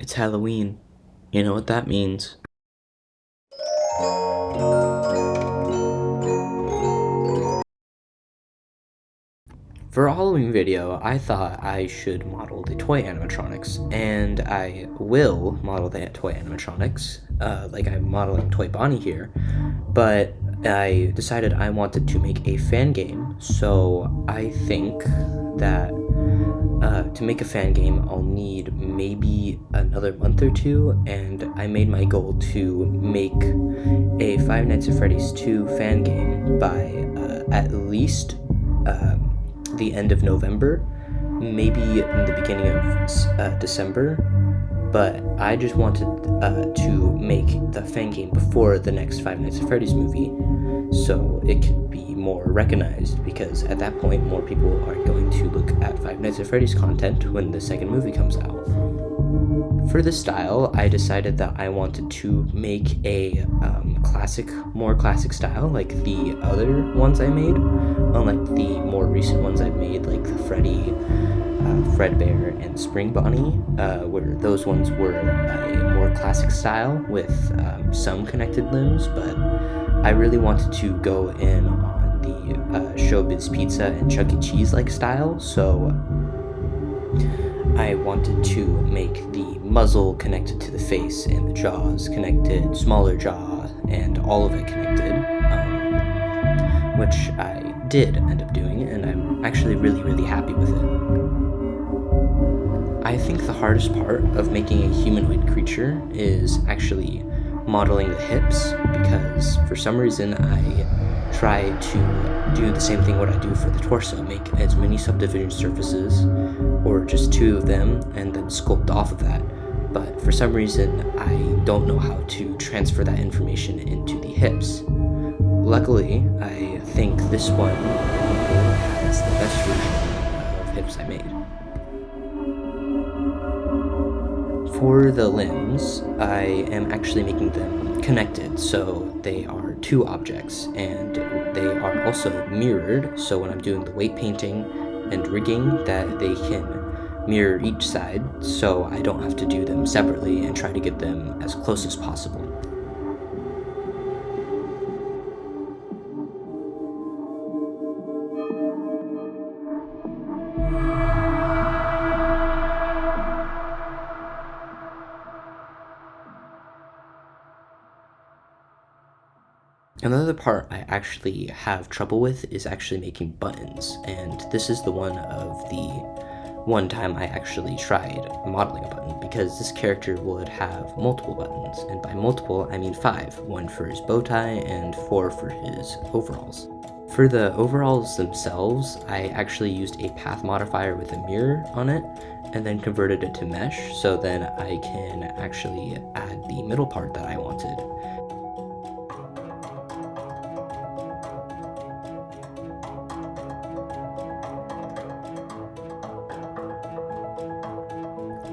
It's Halloween. You know what that means. For a Halloween video, I thought I should model the toy animatronics, and I will model the toy animatronics, like I'm modeling Toy Bonnie here, but I decided I wanted to make a fan game, so I think that to make a fan game, I'll need maybe another month or two, and I made my goal to make a Five Nights at Freddy's 2 fan game by at least the end of November, maybe in the beginning of December, but I just wanted to make the fan game before the next Five Nights at Freddy's movie, so it could be more recognized, because at that point more people are going to look at Five Nights at Freddy's content when the second movie comes out. For the style, I decided that I wanted to make a more classic style, like the other ones I made, unlike the more recent ones I've made, like the Freddy, Fredbear, and Spring Bonnie, where those ones were a more classic style with some connected limbs, but I really wanted to go in on the Showbiz Pizza and Chuck E. Cheese-like style, so I wanted to make the muzzle connected to the face and the jaws connected, smaller jaw, and all of it connected, which I did end up doing, and I'm actually really happy with it. I think the hardest part of making a humanoid creature is actually modeling the hips, because for some reason I try to do the same thing what I do for the torso, make as many subdivision surfaces, or just two of them, and then sculpt off of that. But for some reason, I don't know how to transfer that information into the hips. Luckily, I think this one has the best version of hips I made. For the limbs, I am actually making them connected, so they are two objects, and they are also mirrored, so when I'm doing the weight painting and rigging, that they can mirror each side, so I don't have to do them separately and try to get them as close as possible. Another part I actually have trouble with is actually making buttons, and this is the one time I actually tried modeling a button, because this character would have multiple buttons, and by multiple I mean 5, 1 for his bow tie and 4 for his overalls. For the overalls themselves, I actually used a path modifier with a mirror on it, and then converted it to mesh, so then I can actually add the middle part that I wanted.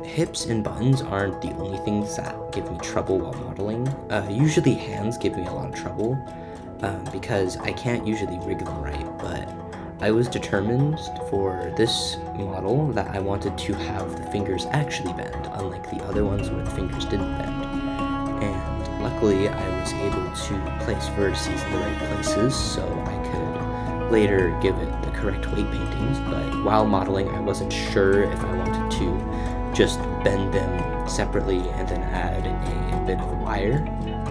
Hips and buttons aren't the only things that give me trouble while modeling. Usually hands give me a lot of trouble, because I can't usually rig them right, but I was determined for this model that I wanted to have the fingers actually bend, unlike the other ones where the fingers didn't bend. And luckily I was able to place vertices in the right places, so I could later give it the correct weight paintings, but while modeling I wasn't sure if I wanted to just bend them separately and then add a bit of wire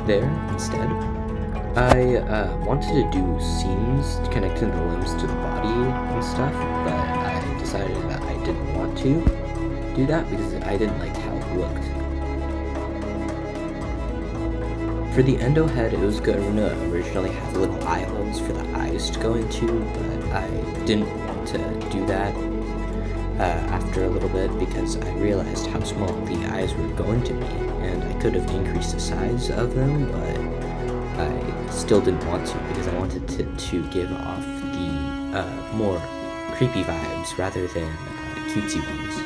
there instead. I wanted to do seams connecting the limbs to the body and stuff, but I decided that I didn't want to do that because I didn't like how it looked. For the endo head, it was going to originally have little eye holes for the eyes to go into, but I didn't want to do that after a little bit, because I realized how small the eyes were going to be, and I could have increased the size of them, but I still didn't want to, because I wanted to give off the more creepy vibes rather than cutesy ones.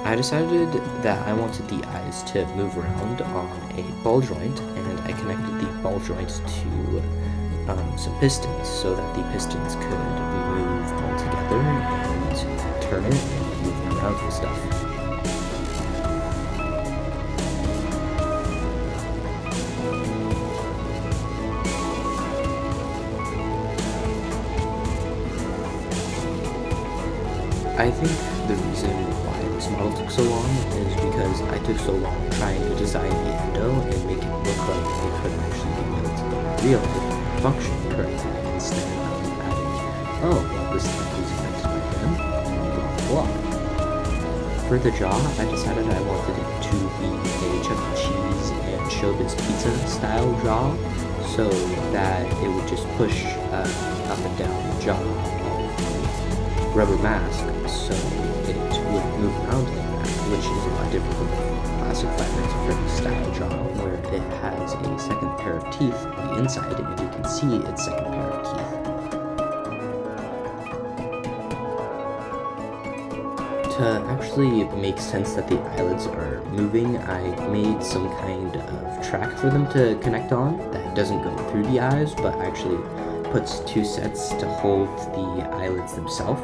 I decided that I wanted the eyes to move around on a ball joint, and I connected the ball joint to some pistons so that the pistons could together and turn it and move it around and stuff. I think the reason why this model took so long is because I took so long trying to design the endo and make it look like it could actually be built in real life function correctly instead of adding, oh, well, this neck was affected by them, blah, blah. For the jaw, I decided I wanted it to be a Chuck E. Cheese and Showbiz Pizza style jaw, so that it would just push up and down the jaw of the rubber mask, so it would move around like that, which is a lot different from the classic Five Nights at Freddy's style jaw, where it has a second pair of teeth on the inside, and you can see its second pair of teeth. To actually make sense that the eyelids are moving, I made some kind of track for them to connect on that doesn't go through the eyes, but actually puts two sets to hold the eyelids themselves,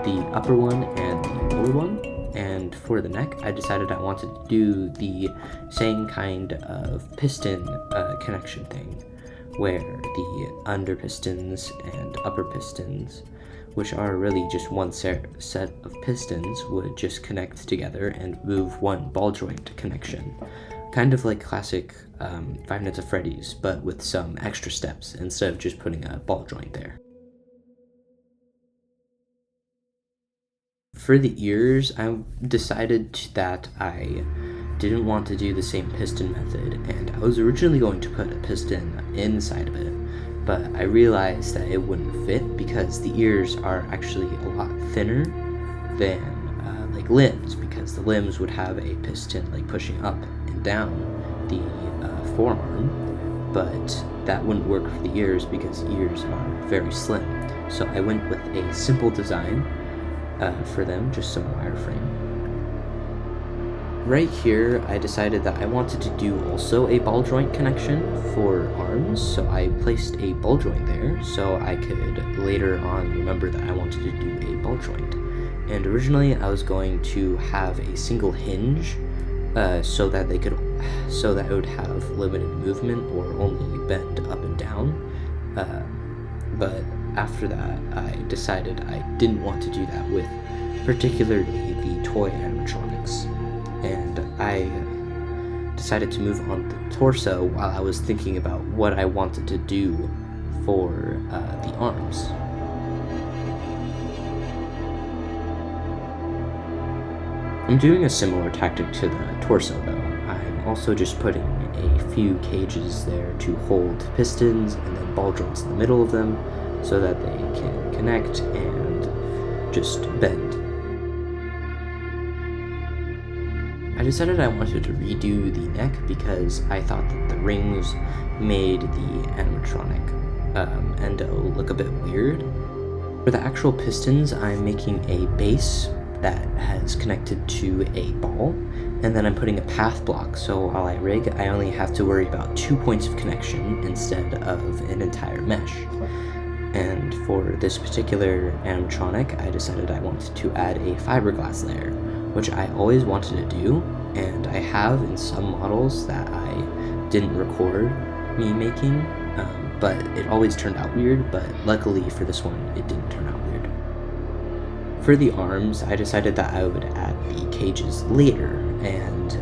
the upper one and the lower one. And for the neck, I decided I wanted to do the same kind of piston connection thing, where the under pistons and upper pistons, which are really just one set of pistons, would just connect together and move one ball joint connection. Kind of like classic Five Nights at Freddy's, but with some extra steps instead of just putting a ball joint there. For the ears, I decided that I didn't want to do the same piston method, and I was originally going to put a piston inside of it, but I realized that it wouldn't fit because the ears are actually a lot thinner than like limbs, because the limbs would have a piston like pushing up and down the forearm, but that wouldn't work for the ears because ears are very slim. So I went with a simple design for them, just some wireframe. Right here, I decided that I wanted to do also a ball joint connection for arms, so I placed a ball joint there so I could later on remember that I wanted to do a ball joint. And originally I was going to have a single hinge so that it would have limited movement or only bend up and down. But after that, I decided I didn't want to do that with particularly the toy animatronics, and I decided to move on to the torso while I was thinking about what I wanted to do for the arms. I'm doing a similar tactic to the torso though. I'm also just putting a few cages there to hold pistons and then ball joints in the middle of them so that they can connect and just bend. I decided I wanted to redo the neck because I thought that the rings made the animatronic endo look a bit weird. For the actual pistons, I'm making a base that has connected to a ball, and then I'm putting a path block, so while I rig, I only have to worry about 2 points of connection instead of an entire mesh. And for this particular animatronic, I decided I wanted to add a fiberglass layer, which I always wanted to do, and I have in some models that I didn't record me making, but it always turned out weird, but luckily for this one, it didn't turn out weird. For the arms, I decided that I would add the cages later, and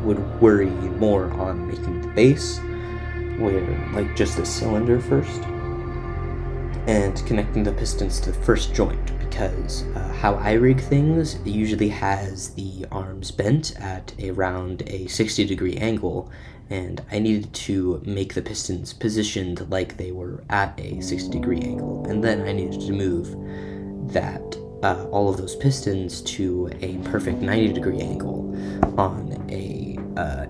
would worry more on making the base, where like just a cylinder first, and connecting the pistons to the first joint, because how I rig things, it usually has the arms bent at around a 60-degree angle, and I needed to make the pistons positioned like they were at a 60-degree angle, and then I needed to move that all of those pistons to a perfect 90-degree angle on a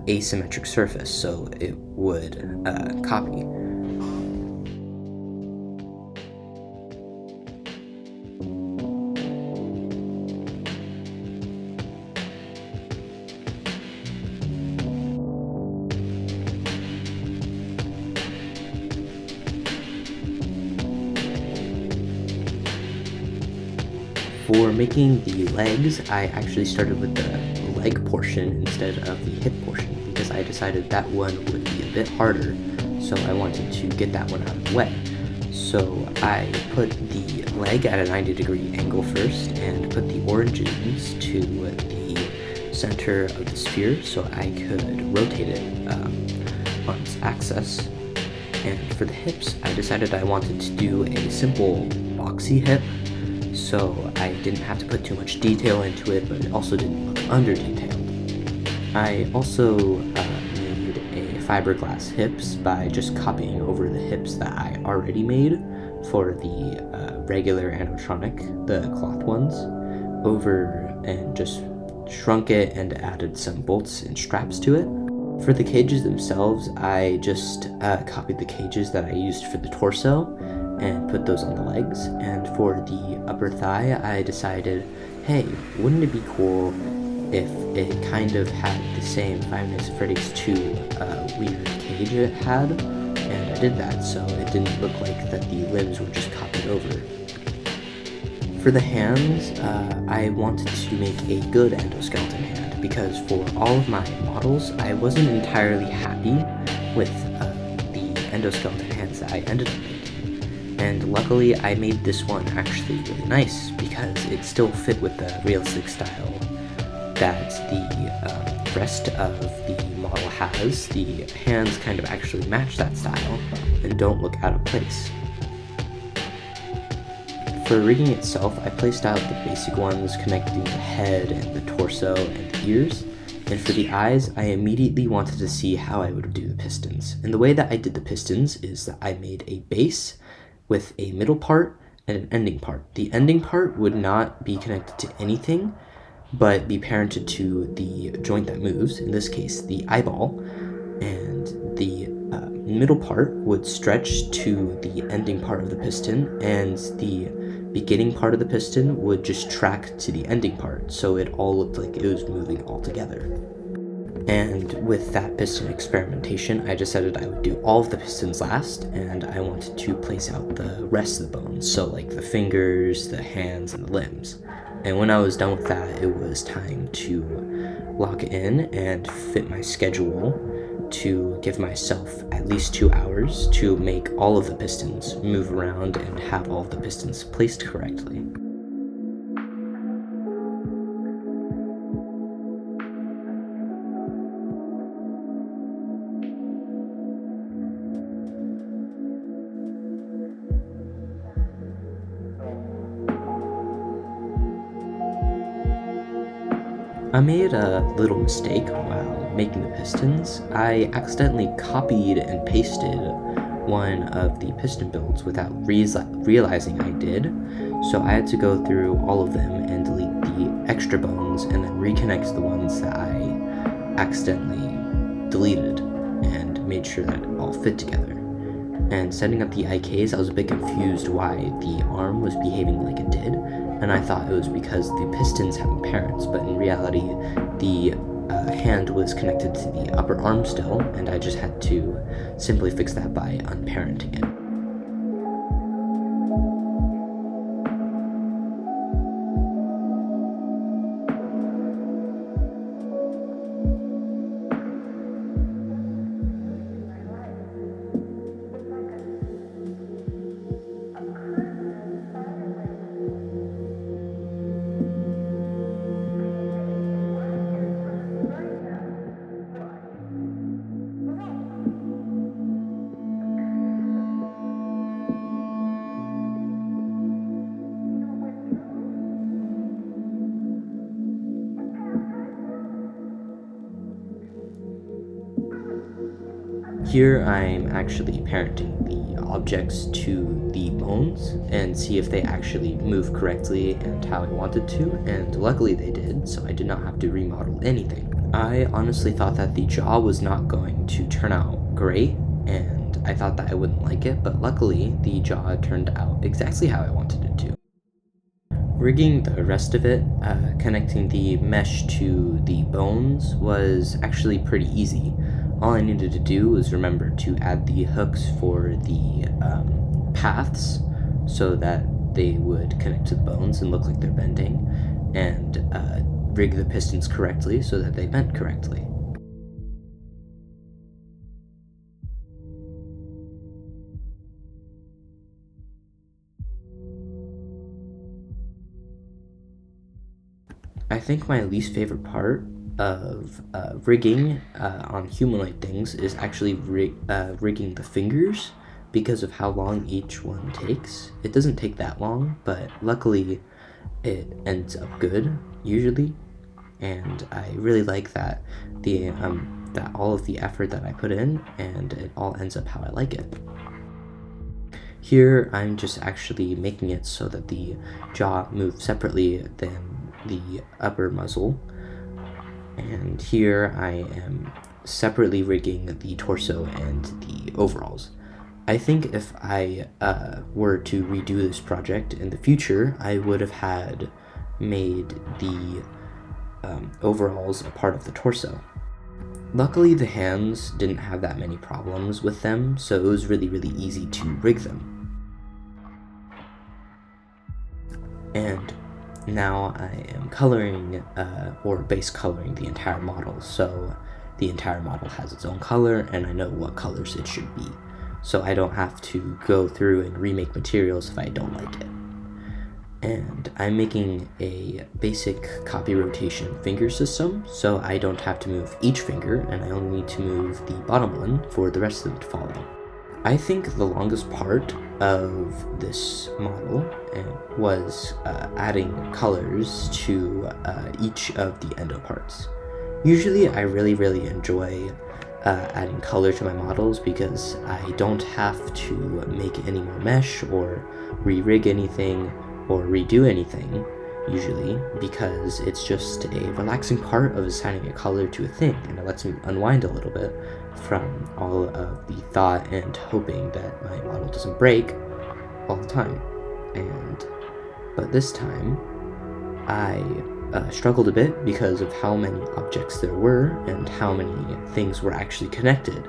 asymmetric surface, so it would copy. For making the legs, I actually started with the leg portion instead of the hip portion because I decided that one would be a bit harder, so I wanted to get that one out of the way. So I put the leg at a 90-degree angle first and put the origins to the center of the sphere so I could rotate it on its axis. And for the hips, I decided I wanted to do a simple boxy hip, so I didn't have to put too much detail into it, but it also didn't look under-detailed. I also made a fiberglass hips by just copying over the hips that I already made for the regular animatronic, the cloth ones, over and just shrunk it and added some bolts and straps to it. For the cages themselves, I just copied the cages that I used for the torso and put those on the legs. And for the upper thigh, I decided, hey, wouldn't it be cool if it kind of had the same Five Nights at Freddy's 2 weird cage it had? And I did that, so it didn't look like that the limbs were just copied over. For the hands, I wanted to make a good endoskeleton hand because for all of my models, I wasn't entirely happy with the endoskeleton hands that I ended up making. And luckily, I made this one actually really nice because it still fit with the realistic style that the rest of the model has. The hands kind of actually match that style and don't look out of place. For rigging itself, I placed out the basic ones connecting the head and the torso and the ears, and for the eyes, I immediately wanted to see how I would do the pistons. And the way that I did the pistons is that I made a base with a middle part and an ending part. The ending part would not be connected to anything, but be parented to the joint that moves, in this case, the eyeball, and the middle part would stretch to the ending part of the piston, and the beginning part of the piston would just track to the ending part, so it all looked like it was moving all together. And with that piston experimentation, I decided I would do all of the pistons last, and I wanted to place out the rest of the bones, so like the fingers, the hands, and the limbs. And when I was done with that, it was time to lock in and fit my schedule to give myself at least 2 hours to make all of the pistons move around and have all of the pistons placed correctly. I made a little mistake while making the pistons. I accidentally copied and pasted one of the piston builds without realizing I did, so I had to go through all of them and delete the extra bones and then reconnect the ones that I accidentally deleted and made sure that it all fit together. And setting up the IKs, I was a bit confused why the arm was behaving like it did, and I thought it was because the pistons have parents, but in reality, the hand was connected to the upper arm still, and I just had to simply fix that by unparenting it. Here I'm actually parenting the objects to the bones and see if they actually move correctly and how I wanted to, and luckily they did, so I did not have to remodel anything. I honestly thought that the jaw was not going to turn out great, and I thought that I wouldn't like it, but luckily the jaw turned out exactly how I wanted it to. Rigging the rest of it, connecting the mesh to the bones, was actually pretty easy. All I needed to do was remember to add the hooks for the paths so that they would connect to the bones and look like they're bending, and rig the pistons correctly so that they bent correctly. I think my least favorite part of rigging on humanoid things is actually rigging the fingers because of how long each one takes. It doesn't take that long, but luckily it ends up good usually, and I really like that that all of the effort that I put in, and it all ends up how I like it. Here I'm just actually making it so that the jaw moves separately than the upper muzzle, and here I am separately rigging the torso and the overalls. I think if I were to redo this project in the future, I would have had made the overalls a part of the torso. Luckily, the hands didn't have that many problems with them, so it was really easy to rig them. And now I am coloring or base coloring the entire model, so the entire model has its own color and I know what colors it should be, so I don't have to go through and remake materials if I don't like it. And I'm making a basic copy rotation finger system, so I don't have to move each finger and I only need to move the bottom one for the rest of it to follow. I think the longest part of this model was adding colors to each of the endo parts. Usually I really enjoy adding color to my models because I don't have to make any more mesh or re-rig anything or redo anything usually, because it's just a relaxing part of assigning a color to a thing, and it lets me unwind a little bit from all of the thought and hoping that my model doesn't break all the time. But this time I struggled a bit because of how many objects there were and how many things were actually connected.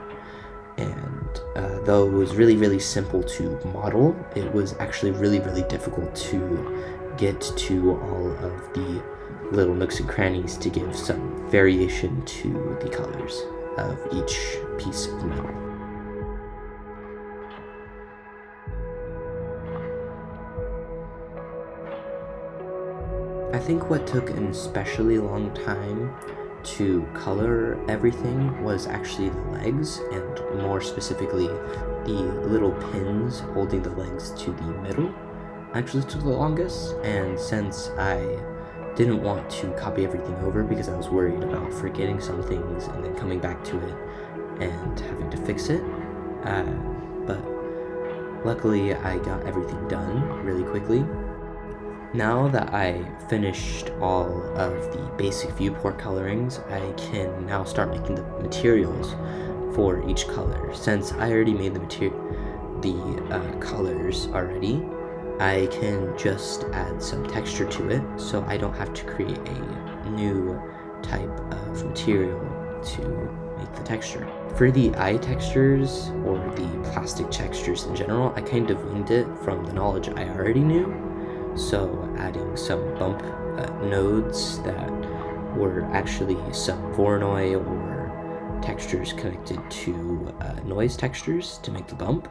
And though it was really simple to model, it was actually really difficult to get to all of the little nooks and crannies to give some variation to the colors of each piece of metal. I think what took an especially long time to color everything was actually the legs, and more specifically the little pins holding the legs to the middle actually took the longest. And since I didn't want to copy everything over because I was worried about forgetting some things and then coming back to it and having to fix it, but luckily I got everything done really quickly. Now that I finished all of the basic viewport colorings, I can now start making the materials for each color. Since I already made the colors already, I can just add some texture to it, so I don't have to create a new type of material to make the texture. For the eye textures, or the plastic textures in general, I kind of winged it from the knowledge I already knew. So adding some bump nodes that were actually some Voronoi or textures connected to noise textures to make the bump.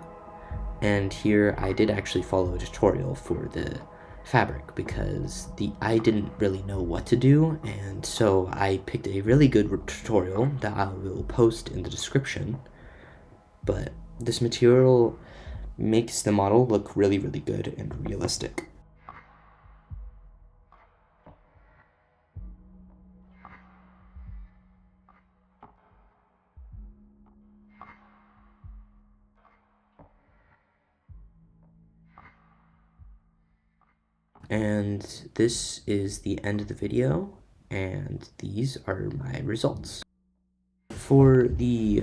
And here I did actually follow a tutorial for the fabric because I didn't really know what to do, and so I picked a really good tutorial that I will post in the description. But this material makes the model look really good and realistic. And this is the end of the video, and these are my results. For the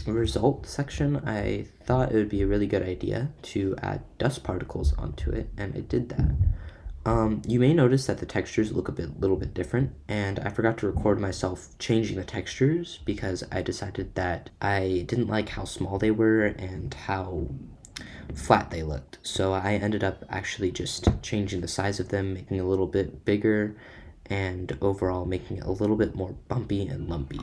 result section, I thought it would be a really good idea to add dust particles onto it, and I did that. You may notice that the textures look a little bit different, and I forgot to record myself changing the textures because I decided that I didn't like how small they were and how flat they looked. So I ended up actually just changing the size of them, making it a little bit bigger, and overall making it a little bit more bumpy and lumpy.